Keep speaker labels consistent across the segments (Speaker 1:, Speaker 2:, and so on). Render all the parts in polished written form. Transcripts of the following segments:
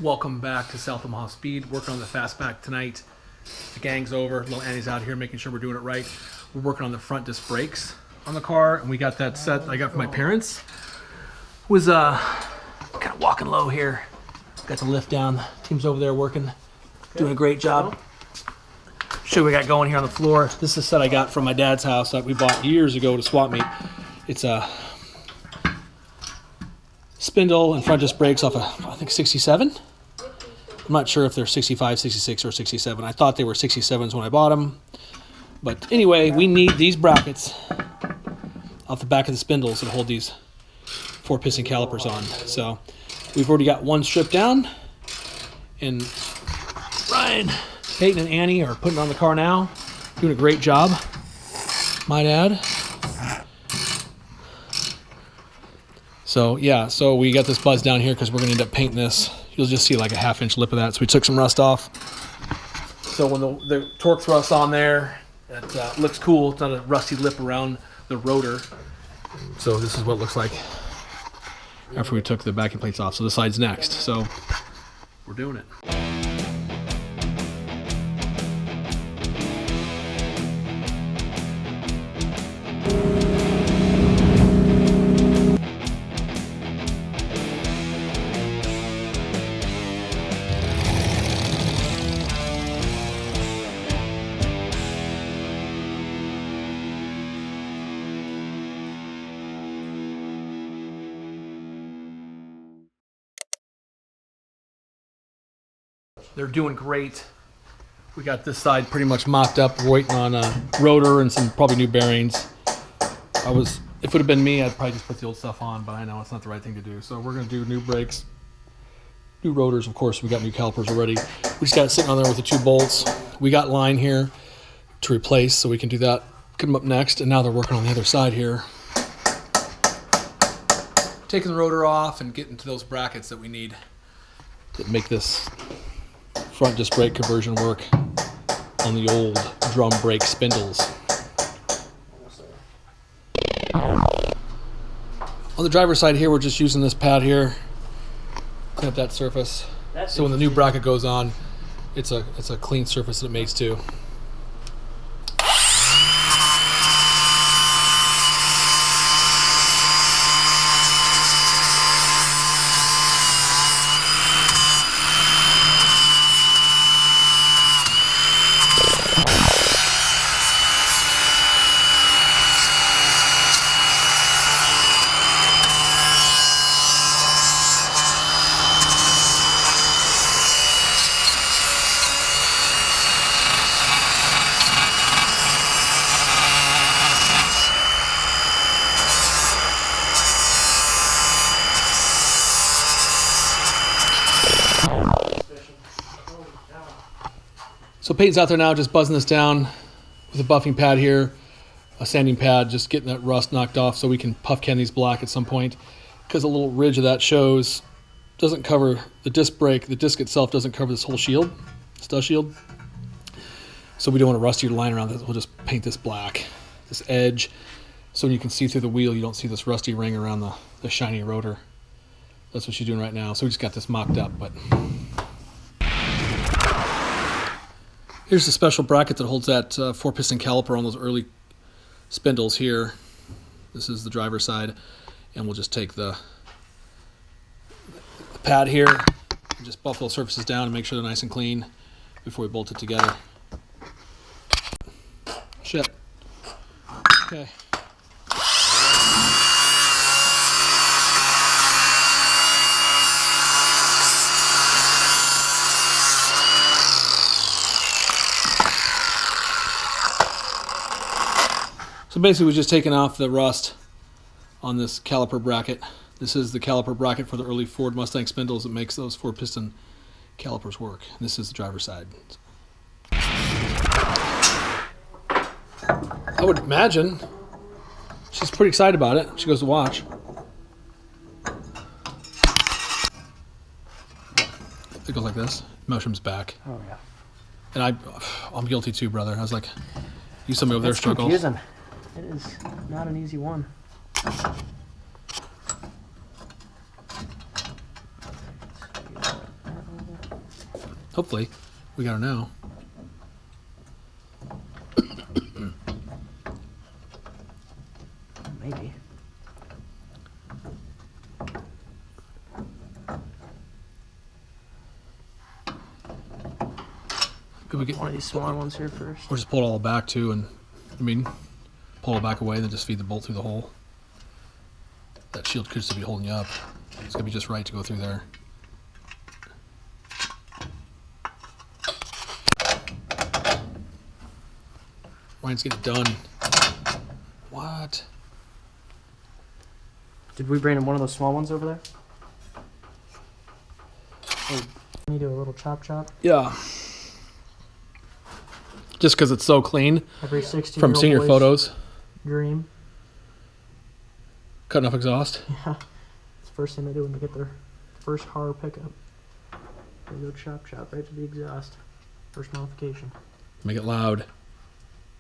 Speaker 1: Welcome back to South Omaha Speed. Working on the Fastback tonight. The gang's over. Little Annie's out here making sure we're doing it right. We're working on the front disc brakes on the car, and we got that set I got from my parents. Was kind of walking low here. Got the lift down. Team's over there working, doing a great job. Show you what we got going here on the floor. This is a set I got from my dad's house that we bought years ago to swap meet. It's a spindle and front disc brakes off of, I think, 67. I'm not sure if they're 65, 66, or 67. I thought they were 67s when I bought them. But anyway, we need these brackets off the back of the spindles that hold these 4-piston calipers on. So we've already got one stripped down. And Ryan, Peyton, and Annie are putting it on the car now. Doing a great job, might add. So yeah, so we got this buzz down here because we're going to end up painting this. You'll just see like a 1/2-inch lip of that. So we took some rust off. So when the torque thrust's on there, it looks cool. It's not a rusty lip around the rotor. So this is what it looks like after we took the backing plates off. So this side's next. So we're doing it. They're doing great. We got this side pretty much mocked up. We're waiting on a rotor and some probably new bearings. If it would have been me, I'd probably just put the old stuff on, but I know it's not the right thing to do. So we're going to do new brakes, new rotors, of course. We got new calipers already. We just got it sitting on there with the 2 bolts. We got line here to replace, so we can do that. Get them up next, and now they're working on the other side here. Taking the rotor off and getting to those brackets that we need to make this front disc brake conversion work on the old drum brake spindles. On the driver's side here, we're just using this pad here, clean up that surface. So when the new bracket goes on, it's a clean surface that it mates to. So Peyton's out there now just buzzing this down with a buffing pad here, a sanding pad, just getting that rust knocked off so we can puff can these black at some point, because a little ridge of that shows doesn't cover the disc brake. The disc itself doesn't cover this whole shield, this dust shield. So we don't want a rustier line around this. We'll just paint this black, this edge, so when you can see through the wheel, you don't see this rusty ring around the shiny rotor. That's what she's doing right now. So we just got this mocked up, but here's the special bracket that holds that 4-piston caliper on those early spindles here. This is the driver's side, and we'll just take the pad here and just buff those surfaces down and make sure they're nice and clean before we bolt it together. Shit. Okay. So basically we're just taking off the rust on this caliper bracket. This is the caliper bracket for the early Ford Mustang spindles that makes those 4-piston calipers work. This is the driver's side. I would imagine she's pretty excited about it. She goes to watch. It goes like this. Motion's back.
Speaker 2: Oh yeah.
Speaker 1: And I'm guilty too, brother. I was like, you somebody over there struggles.
Speaker 2: Confusing. It is not an easy one.
Speaker 1: Hopefully, we got her now.
Speaker 2: Maybe.
Speaker 1: Could we get
Speaker 2: One of these smaller ones here first.
Speaker 1: Or just pull it all back too, and pull it back away, and then just feed the bolt through the hole. That shield could still be holding you up. It's gonna be just right to go through there. Ryan's getting done. What?
Speaker 2: Did we bring in one of those small ones over there? Oh, can you do a little chop?
Speaker 1: Yeah. Just because it's so clean
Speaker 2: Every 16
Speaker 1: from seeing your photos.
Speaker 2: Dream.
Speaker 1: Cutting off exhaust.
Speaker 2: Yeah. It's the first thing they do when they get their first car pickup. They go chop right to the exhaust. First modification.
Speaker 1: Make it loud.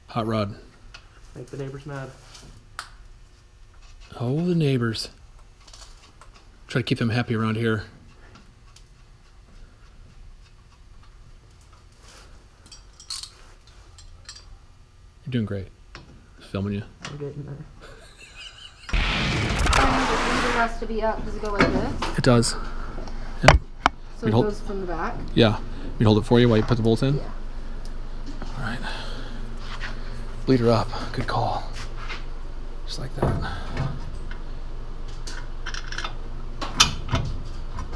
Speaker 1: Hot rod.
Speaker 2: Make the neighbors mad.
Speaker 1: Oh, the neighbors. Try to keep them happy around here. You're doing great. Just filming you.
Speaker 2: We're getting there.
Speaker 3: The leader has to be up. Does it go like this?
Speaker 1: It does.
Speaker 3: So
Speaker 1: We'd
Speaker 3: it
Speaker 1: hold-
Speaker 3: goes from the back?
Speaker 1: Yeah. We hold it for you while you put the bolts in?
Speaker 3: Yeah.
Speaker 1: All right. Bleed her up. Good call. Just like that.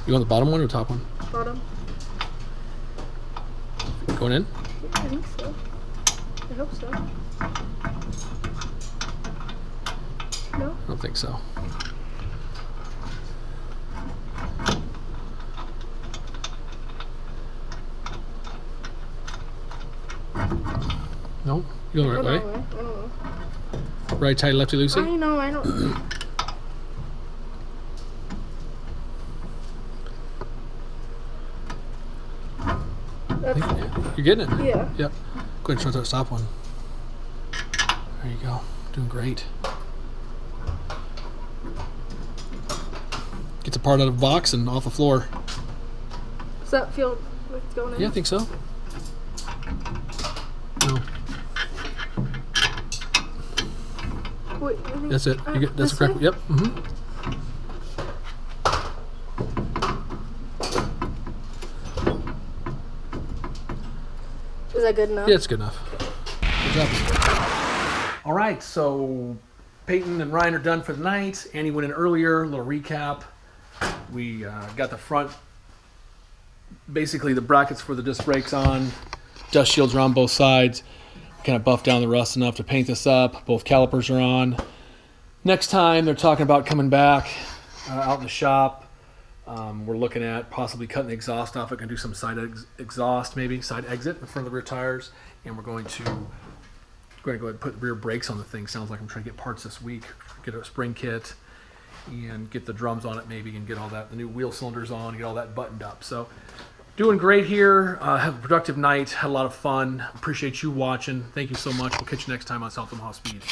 Speaker 1: You want the bottom one or top one?
Speaker 3: Bottom?
Speaker 1: Going in?
Speaker 3: I think so. I hope so. No?
Speaker 1: I don't think so. No? You going the right way?
Speaker 3: I don't know.
Speaker 1: Right tighty, lefty loosey?
Speaker 3: I know, I don't.
Speaker 1: You're getting it?
Speaker 3: Yeah.
Speaker 1: Yep. Go ahead and start that stop one. There you go. Doing great. Gets a part out of the box and off the floor.
Speaker 3: Does that feel like it's going in?
Speaker 1: Yeah, I think so. No.
Speaker 3: Wait, I think,
Speaker 1: That's it. You get, that's
Speaker 3: this
Speaker 1: the correct.
Speaker 3: way?
Speaker 1: Yep. Mm-hmm.
Speaker 3: Is that good enough?
Speaker 1: Yeah, it's good enough. Good job. All right, so Peyton and Ryan are done for the night. Annie went in earlier. A little recap. We got the front, basically the brackets for the disc brakes on. Dust shields are on both sides. Kind of buffed down the rust enough to paint this up. Both calipers are on. Next time they're talking about coming back out in the shop. We're looking at possibly cutting the exhaust off. We're going to do some side exhaust, maybe side exit in front of the rear tires, and we're going to go ahead and put rear brakes on the thing. Sounds like I'm trying to get parts this week. Get a spring kit and get the drums on it maybe, and get all that, the new wheel cylinders on, and get all that buttoned up. So doing great here. Have a productive night. Had a lot of fun. Appreciate you watching. Thank you so much. We'll catch you next time on South Omaha Speed.